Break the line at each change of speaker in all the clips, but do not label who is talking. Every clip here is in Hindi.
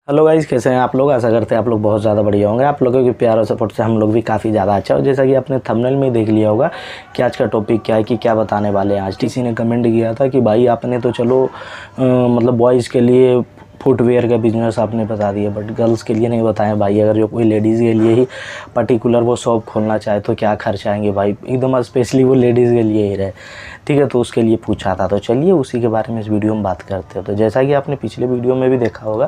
हेलो गाइस, कैसे हैं आप लोग। आशा करते हैं आप लोग बहुत ज़्यादा बढ़िया होंगे। आप लोगों के प्यार और सपोर्ट से हम लोग भी काफ़ी ज़्यादा अच्छा हो। जैसा कि आपने थंबनेल में देख लिया होगा कि आज का टॉपिक क्या है, कि क्या बताने वाले हैं। आज किसी ने कमेंट किया था कि भाई आपने तो चलो मतलब बॉयज़ के लिए फुटवेयर का बिज़नेस आपने बता दिया, बट गर्ल्स के लिए नहीं बताया भाई। अगर जो कोई लेडीज़ के लिए ही पर्टिकुलर वो शॉप खोलना चाहे तो क्या खर्च आएंगे भाई, एकदम स्पेशली वो लेडीज़ के लिए ही रहे, ठीक है। तो उसके लिए पूछा था, तो चलिए उसी के बारे में इस वीडियो में बात करते हैं। तो जैसा कि आपने पिछले वीडियो में भी देखा होगा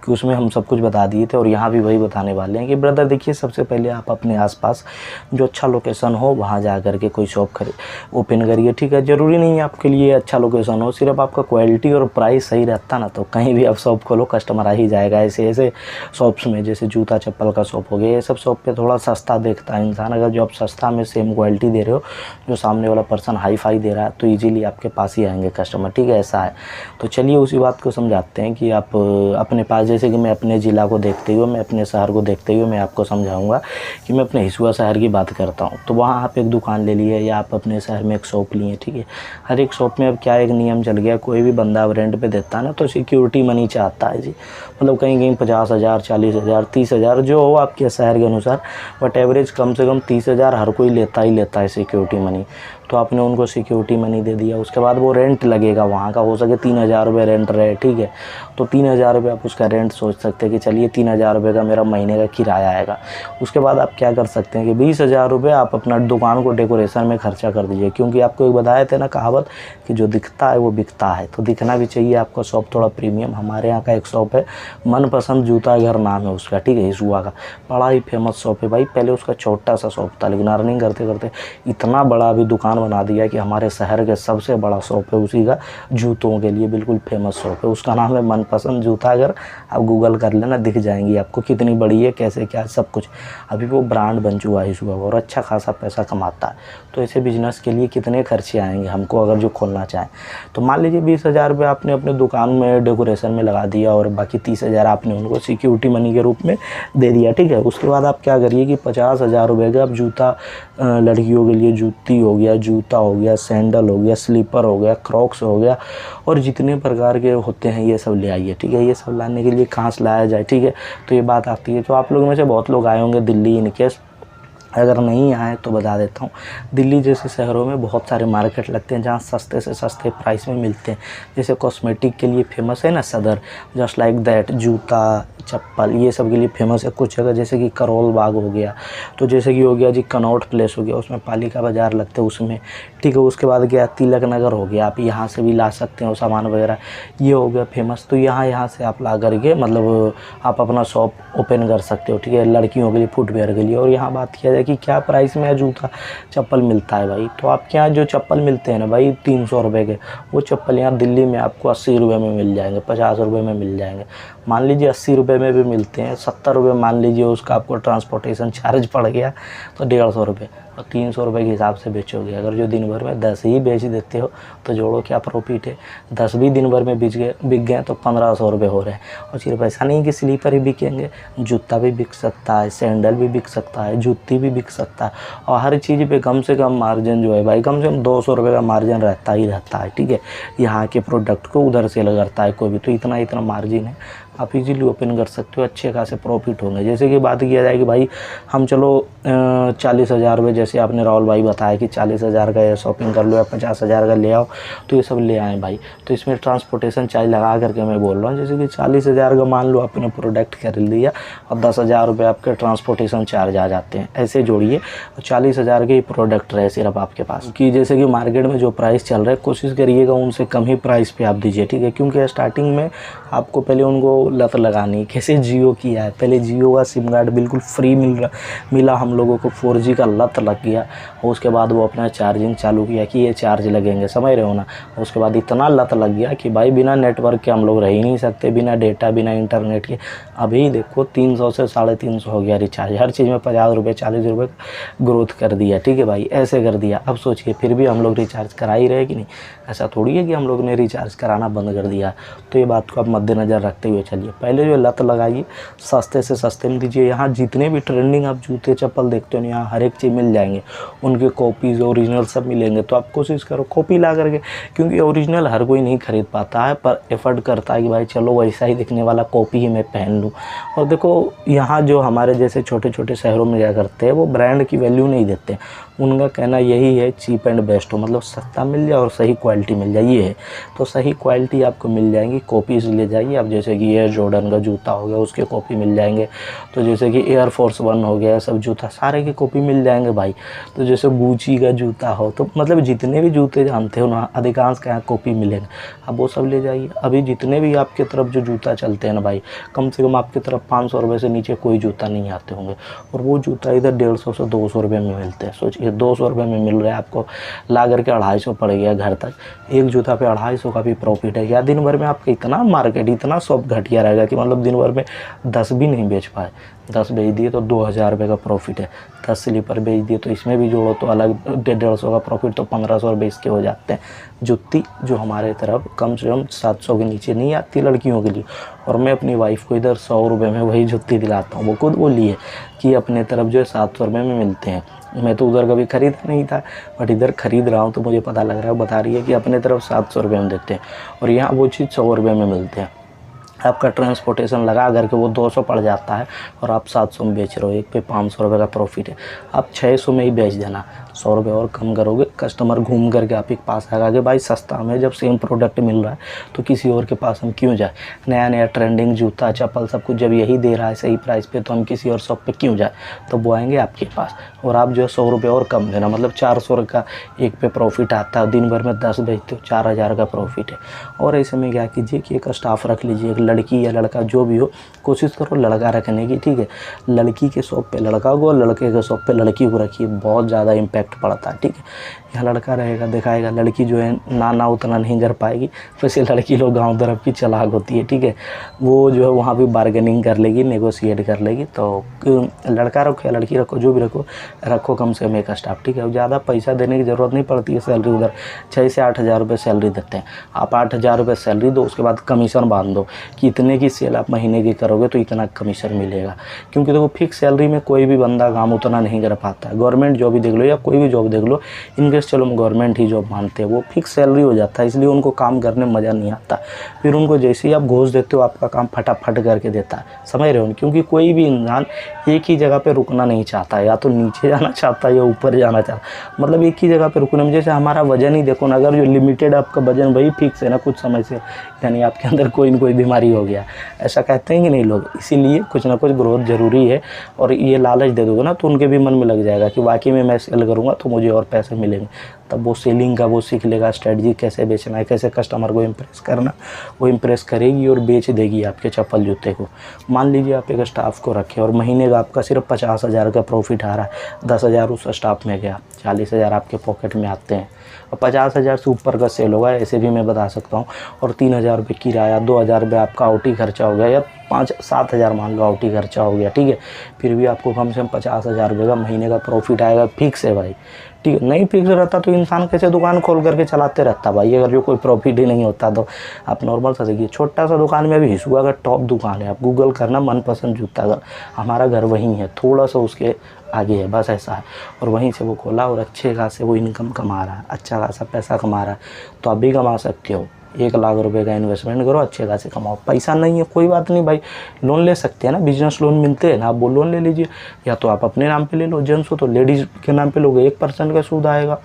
कि उसमें हम सब कुछ बता दिए थे, और यहाँ भी वही बताने वाले हैं कि ब्रदर देखिए, सबसे पहले आप अपने आसपास जो अच्छा लोकेशन हो वहाँ जा कर के कोई शॉप ओपन करिए, ठीक है। ज़रूरी नहीं है आपके लिए अच्छा लोकेशन हो, सिर्फ आपका क्वालिटी और प्राइस सही रहता ना, तो कहीं भी आप शॉप खोलो कस्टमर आ ही जाएगा। ऐसे ऐसे शॉप्स में जैसे जूता चप्पल का शॉप हो गया, ये सब शॉप पे थोड़ा सस्ता देखता है इंसान। अगर जो आप सस्ता में सेम क्वालिटी दे रहे हो, जो सामने वाला पर्सन हाई फाई दे रहा है, तो इजीली आपके पास ही आएंगे कस्टमर, ठीक है। ऐसा है। तो चलिए उसी बात को समझाते हैं कि आप अपने पास, जैसे कि मैं अपने ज़िला को देखते हुए, मैं अपने शहर को देखते हुए मैं आपको समझाऊंगा कि मैं अपने हिसुआ शहर की बात करता हूँ। तो वहाँ आप एक दुकान ले लिए या आप अपने शहर में एक शॉप लिए, ठीक है। हर एक शॉप में अब क्या एक नियम चल गया, कोई भी बंदा अब रेंट पे देता है ना, तो सिक्योरिटी मनी चाहता है जी। मतलब कहीं कहीं 50,000, 40,000, 30,000 जो हो आपके शहर के अनुसार, बट एवरेज कम से कम 30,000 हर कोई लेता ही लेता है सिक्योरिटी मनी। तो आपने उनको सिक्योरिटी मनी दे दिया, उसके बाद वो रेंट लगेगा वहाँ का, हो सके 3,000 रुपये रेंट रहे, ठीक है। तो 3,000 रुपये आप उसका रेंट सोच सकते हैं कि चलिए 3,000 रुपये का मेरा महीने का किराया आएगा। उसके बाद आप क्या कर सकते हैं कि 20,000 रुपये आप अपना दुकान को डेकोरेशन में खर्चा कर दीजिए, क्योंकि आपको एक बताए थे ना कहावत कि जो दिखता है वो बिकता है, तो दिखना भी चाहिए आपका शॉप थोड़ा प्रीमियम। हमारे यहाँ का एक शॉप है, मनपसंद जूता घर नाम है उसका, ठीक है, हिसुआ का। बड़ा ही फेमस शॉप है भाई। पहले उसका छोटा सा शॉप था, लेकिन अर्निंग करते करते इतना बड़ा अभी दुकान बना दिया कि हमारे शहर के सबसे बड़ा शॉप है उसी का, जूतों के लिए बिल्कुल फेमस शॉप है। उसका नाम है मनपसंद जूता घर। आप गूगल कर लेना, दिख जाएंगी आपको कितनी बड़ी है, कैसे क्या सब कुछ। अभी वो ब्रांड बन चुका है हिसुआ और अच्छा खासा पैसा कमाता है। तो ऐसे बिजनेस के लिए कितने खर्चे आएंगे हमको अगर जो खोलना चाहें। तो मान लीजिए 20,000 रुपये आपने अपने दुकान में डेकोरेशन में लगा दिया, और बाकी 30,000 आपने उनको सिक्योरिटी मनी के रूप में दे दिया, ठीक है। उसके बाद आप क्या करिए कि 50,000 रुपये का आप जूता, लड़कियों के लिए जूती हो गया, जूता हो गया, सैंडल हो गया, स्लीपर हो गया, क्रॉक्स हो गया, और जितने प्रकार के होते हैं ये सब ले आइए, ठीक है। ये सब लाने के लिए कहाँ से लाया जाए, ठीक है। तो ये बात आती है। तो आप लोगों में से बहुत लोग आए होंगे दिल्ली, इनकेस अगर नहीं आए तो बता देता हूँ। दिल्ली जैसे शहरों में बहुत सारे मार्केट लगते हैं जहाँ सस्ते से सस्ते प्राइस में मिलते हैं। जैसे कॉस्मेटिक के लिए फेमस है ना सदर, जस्ट लाइक दैट, जूता चप्पल ये सब के लिए फेमस है कुछ जगह, जैसे कि करोल बाग हो गया, तो जैसे कि हो गया जी कनॉट प्लेस हो गया, उसमें पालिका बाज़ार लगते हैं उसमें, ठीक है। उसके बाद गया तिलक नगर हो गया, आप यहाँ से भी ला सकते हो सामान वगैरह, ये हो गया फेमस। तो यहाँ से आप ला करके मतलब आप अपना शॉप ओपन कर सकते हो, ठीक है, लड़कियों के लिए फुटवेयर के लिए। और यहाँ बात किया जाए कि क्या प्राइस में जूता चप्पल मिलता है भाई, तो आपके यहाँ जो चप्पल मिलते हैं ना भाई 300 रुपये के, वो चप्पल यहाँ दिल्ली में आपको 80 रुपये में मिल जाएंगे, 50 रुपये में मिल जाएंगे। मान लीजिए 80 रुपये में भी मिलते हैं, 70 रुपये मान लीजिए उसका आपको ट्रांसपोर्टेशन चार्ज पड़ गया तो 150 रुपये, और 300 रुपये के हिसाब से बेचोगे। अगर जो दिन भर में 10 ही बेच देते हो तो जोड़ो क्या प्रॉफिट है। 10 भी दिन भर में बिक गए तो 1,500 रुपये हो रहे हैं। और सिर्फ ऐसा नहीं कि स्लीपर ही बिकेंगे, जूता भी बिक सकता है, सैंडल भी बिक सकता है, जूती भी बिक सकता है। और हर चीज़ पे कम से कम मार्जिन जो है भाई, कम से कम 200 रुपये का मार्जिन रहता ही रहता है, ठीक है। यहाँ के प्रोडक्ट को उधर से करता है कोई भी, तो इतना मार्जिन है, आप इजीली ओपन कर सकते हो, अच्छे खासे प्रॉफिट होंगे। जैसे कि बात किया जाए कि भाई हम चलो 40,000 रुपये, जैसे आपने राहुल भाई बताया कि 40,000 का शॉपिंग कर लो या 50,000 का ले आओ, तो ये सब ले आएँ भाई। तो इसमें ट्रांसपोर्टेशन चार्ज लगा करके मैं बोल रहा हूँ, जैसे कि 40,000 का मान लो आपने प्रोडक्ट खरीद लिया और 10,000 रुपये आपके ट्रांसपोर्टेशन चार्ज आ जाते हैं, ऐसे जोड़िए 40,000 के ही प्रोडक्ट रहे सिर्फ आपके पास। कि जैसे कि मार्केट में जो प्राइस चल रहा है कोशिश करिएगा उनसे कम ही प्राइस पे आप दीजिए, ठीक है। क्योंकि स्टार्टिंग में आपको पहले उनको लत लगानी, कैसे जियो किया है, पहले जियो का सिम कार्ड बिल्कुल फ्री मिला हम लोगों को, 4G का लत लग गया, और उसके बाद वो अपना चार्जिंग चालू किया कि ये चार्ज लगेंगे, समझ रहे हो ना। उसके बाद इतना लत लग गया कि भाई बिना नेटवर्क के हम लोग रह ही नहीं सकते, बिना डेटा बिना इंटरनेट के। अभी देखो 300 से 350 हो गया रिचार्ज, हर चीज़ में 50 रुपये 40 रुपये ग्रोथ कर दिया, ठीक है भाई, ऐसे कर दिया। अब सोचिए फिर भी हम लोग रिचार्ज करा ही रहे कि नहीं, ऐसा थोड़ी है कि हम लोग ने रिचार्ज कराना बंद कर दिया। तो ये बात को आप मद्देनज़र रखते हुए चलिए। चलिए। पहले जो लत लगाइए, सस्ते से सस्ते में दीजिए। यहाँ जितने भी ट्रेंडिंग आप जूते चप्पल देखते हो ना, यहाँ हर एक चीज़ मिल जाएंगे, उनके कॉपीज़ ओरिजिनल सब मिलेंगे। तो आप कोशिश करो कॉपी ला करके, क्योंकि ओरिजिनल हर कोई नहीं खरीद पाता है, पर एफर्ट करता है कि भाई चलो वैसा ही दिखने वाला कॉपी ही मैं पहन लूँ। और देखो यहाँ जो हमारे जैसे छोटे छोटे शहरों में क्या करते हैं, वो ब्रांड की वैल्यू नहीं देते। उनका कहना यही है चीप एंड बेस्ट हो, मतलब सस्ता मिल जाए और सही क्वालिटी मिल जाए, ये है। तो सही क्वालिटी आपको मिल जाएंगी, कॉपीज़ ले जाइए आप। जैसे कि एयर जॉर्डन का जूता हो गया, उसके कॉपी मिल जाएंगे। तो जैसे कि एयर फोर्स 1 हो गया, सब जूता सारे की कॉपी मिल जाएंगे भाई। तो जैसे गुची का जूता हो, तो मतलब जितने भी जूते जानते हो ना, अधिकांश का यहाँ कॉपी मिलेगा, आप वो सब ले जाइए। अभी जितने भी आपके तरफ जो जूता चलते हैं ना भाई, कम से कम आपकी तरफ 500 रुपये से नीचे कोई जूता नहीं आते होंगे, और वो जूता इधर 150 से 200 रुपये में मिलते हैं। सोचिए 200 रुपये में मिल रहा है आपको, ला करके 250 पड़ गया घर तक। एक जूता पे 250 का भी प्रॉफिट है। या दिन भर में आपका इतना मार्केट, इतना शॉप घटिया रहेगा कि मतलब दिन भर में 10 भी नहीं बेच पाए। 10 बेच दिए तो 2000 रुपये का प्रॉफिट है। 10 स्लीपर बेच दिए तो इसमें भी जोड़ो तो अलग 150 का प्रॉफिट, तो 1500 रुपये इसके हो जाते हैं। जुत्ती जो हमारे तरफ कम से कम 700 के नीचे नहीं आती लड़कियों के लिए, और मैं अपनी वाइफ को इधर 100 रुपये में वही जुत्ती दिलाता हूँ। वो खुद बोली है कि अपने तरफ जो है 700 रुपये में मिलते हैं। मैं तो उधर कभी ख़रीदा नहीं था, बट इधर ख़रीद रहा हूँ तो मुझे पता लग रहा है। बता रही है कि अपने तरफ 700 रुपये में देते हैं, और यहाँ वो चीज़ 100 रुपये में मिलते हैं। आपका ट्रांसपोर्टेशन लगा करके वो 200 पड़ जाता है, और आप 700 में बेच रहे हो। एक पे 500 रुपये का प्रॉफिट है। आप 600 में ही बेच देना, 100 रुपये और कम करोगे, कस्टमर घूम करके आप के पास आएगा कि भाई सस्ता में जब सेम प्रोडक्ट मिल रहा है तो किसी और के पास हम क्यों जाए। नया नया ट्रेंडिंग जूता चप्पल सब कुछ जब यही दे रहा है सही प्राइस पे, तो हम किसी और शॉप पे क्यों जाए। तो वो आएंगे आपके पास, और आप जो है 100 रुपये और कम देना, मतलब 400 का एक पे प्रॉफिट आता है। दिन भर में 10 बेचते हो, 4000 का प्रॉफिट है। और ऐसे में क्या कीजिए कि एक स्टाफ रख लीजिए, एक लड़की या लड़का जो भी हो, कोशिश करो लड़का रखने की, ठीक है। लड़की के शॉप पे लड़का को, लड़के के शॉप पे लड़की को रखिए, बहुत ज़्यादा इम्पैक्ट पड़ता है, ठीक है। यहाँ लड़का रहेगा दिखाएगा, लड़की जो है ना उतना नहीं कर पाएगी। वैसे लड़की लोग गांव तरफ की चालाक होती है, ठीक है। वो जो है वहाँ भी बार्गेनिंग कर लेगी, नेगोशिएट कर लेगी। तो लड़का रखो या लड़की रखो, जो भी रखो कम से कम एक स्टाफ, ठीक है। ज़्यादा पैसा देने की ज़रूरत नहीं पड़ती है। सैलरी उधर 6 से 8000 रुपये सैलरी देते हैं। आप 8000 रुपये सैलरी दो, उसके बाद कमीशन बांध दो कि इतने की सेल आप महीने की करोगे तो इतना कमीशन मिलेगा। क्योंकि देखो फिक्स सैलरी में कोई भी बंदा काम उतना नहीं कर पाता है। गवर्नमेंट जॉब ही देख लो या कोई भी जॉब देख लो, इनकेस चलो हम गवर्नमेंट ही जॉब मानते हैं, वो फिक्स सैलरी हो जाता है, इसलिए उनको काम करने में मज़ा नहीं आता। फिर उनको जैसे ही आप घोष देते हो, आपका काम फटाफट करके देता है, समझ रहे हो। क्योंकि कोई भी इंसान एक ही जगह पे रुकना नहीं चाहता, या तो नीचे जाना चाहता है या ऊपर जाना चाहता है। मतलब एक ही जगह पे रुकने में, जैसे हमारा वजन ही देखो ना, अगर जो लिमिटेड आपका वजन वही फिक्स है ना कुछ समय से, यानी आपके अंदर कोई न कोई बीमारी हो गया, ऐसा कहते हैं कि नहीं लोग। इसीलिए कुछ ना कुछ ग्रोथ ज़रूरी है। और ये लालच दे दोगे ना तो उनके भी मन में लग जाएगा कि वाकई में मैं सेल करूँगा तो मुझे और पैसे मिलेंगे। तब वो सेलिंग का वो सीख लेगा, स्ट्रेटजी कैसे बेचना है, कैसे कस्टमर को इम्प्रेस करना। वो इम्प्रेस करेगी और बेच देगी आपके चप्पल जूते को। मान लीजिए आप एक स्टाफ को रखे और महीने का आपका सिर्फ 50,000 का प्रॉफिट आ रहा है, 10,000 उस स्टाफ में गया, 40,000 आपके पॉकेट में आते हैं। और 50,000 से ऊपर का सेल होगा, ऐसे भी मैं बता सकता हूँ। और 3,000 रुपये किराया, 2,000 रुपये आपका आउटी खर्चा हो गया, या 5-7,000 मान लो आउटी खर्चा हो गया, ठीक है। फिर भी आपको कम से कम 50,000 रुपये का महीने का प्रॉफिट आएगा। फिक्स है भाई, ठीक है। नहीं फिक्स रहता तो इंसान कैसे दुकान खोल करके चलाते रहता भाई, अगर जो कोई प्रॉफिट ही नहीं होता तो। आप नॉर्मल सा देखिए, छोटा सा दुकान में अभी हिसुआ का टॉप दुकान है, आप गूगल करना मनपसंद जूता घर, हमारा घर वहीं है, थोड़ा सा उसके आगे है, बस ऐसा है। और वहीं से वो खोला और अच्छे खासे वो इनकम कमा रहा है, अच्छा खासा पैसा कमा रहा है। तो आप भी कमा सकते हो। 1 लाख रुपए का इन्वेस्टमेंट करो, अच्छे खासे कमाओ। पैसा नहीं है कोई बात नहीं भाई, लोन ले सकते हैं ना, बिजनेस लोन मिलते हैं ना, आप वो लोन ले लीजिए। या तो आप अपने नाम पे ले लो, जेंट्स हो तो लेडीज़ के नाम पे लोगे, 1% का सूद आएगा,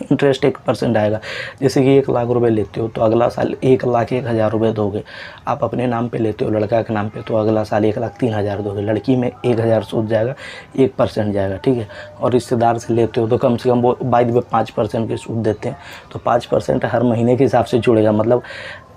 इंटरेस्ट 1% आएगा। जैसे कि 1 लाख रुपए लेते हो तो अगला साल 1,01,000 रुपये दोगे। आप अपने नाम पे लेते हो लड़का के नाम पे तो अगला साल 1,03,000 दोगे। लड़की में 1,000 सूद जाएगा, 1% जाएगा, ठीक है। और रिश्तेदार से लेते हो तो कम से कम वो बाई द वे 5% के सूद देते हैं। तो 5% हर महीने के हिसाब से जुड़ेगा। मतलब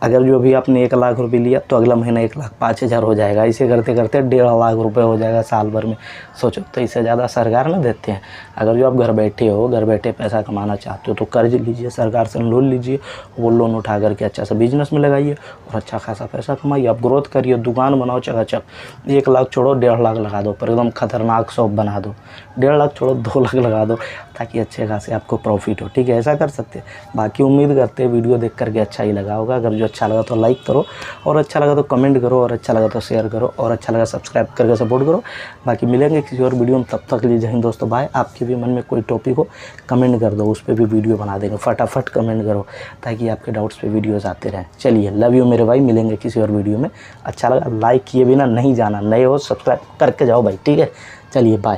अगर जो भी आपने 1 लाख रुपये लिया तो अगला महीना 1,05,000 हो जाएगा। इसे करते करते 1.5 लाख रुपये हो जाएगा साल भर में। सोचो, तो इससे ज़्यादा सरकार ना देते हैं। अगर जो आप घर बैठे हो, घर बैठे पैसा कमाना चाहते हो तो कर्ज लीजिए, सरकार से लोन लीजिए, वो लोन उठा करके अच्छा सा बिजनेस में लगाइए और अच्छा खासा पैसा कमाइए। आप ग्रोथ करिए, दुकान बनाओ चकाचक। 1 लाख छोड़ो 1.5 लाख लगा दो, पर एकदम खतरनाक शॉप बना दो। 1.5 लाख छोड़ो 2 लाख लगा दो, ताकि अच्छे खासे आपको प्रॉफिट हो। ठीक है, ऐसा कर सकते हैं। बाकी उम्मीद करते हैं वीडियो देख करके अच्छा ही लगा होगा। अगर जो अच्छा लगा तो लाइक करो, और अच्छा लगा तो कमेंट करो, और अच्छा लगा तो शेयर करो, और अच्छा लगा सब्सक्राइब करके सपोर्ट करो। बाकी मिलेंगे किसी और वीडियो में, तब तक के लिए जय हिंद दोस्तों, बाय। आपके भी मन में कोई टॉपिक हो कमेंट कर दो, उस पर भी वीडियो बना देंगे। फटाफट कमेंट करो ताकि आपके डाउट्स पे वीडियोस आते रहें। चलिए, लव यू मेरे भाई, मिलेंगे किसी और वीडियो में। अच्छा लगा लाइक किए बिना नहीं जाना, नए हो सब्सक्राइब करके जाओ भाई। ठीक है, चलिए बाय।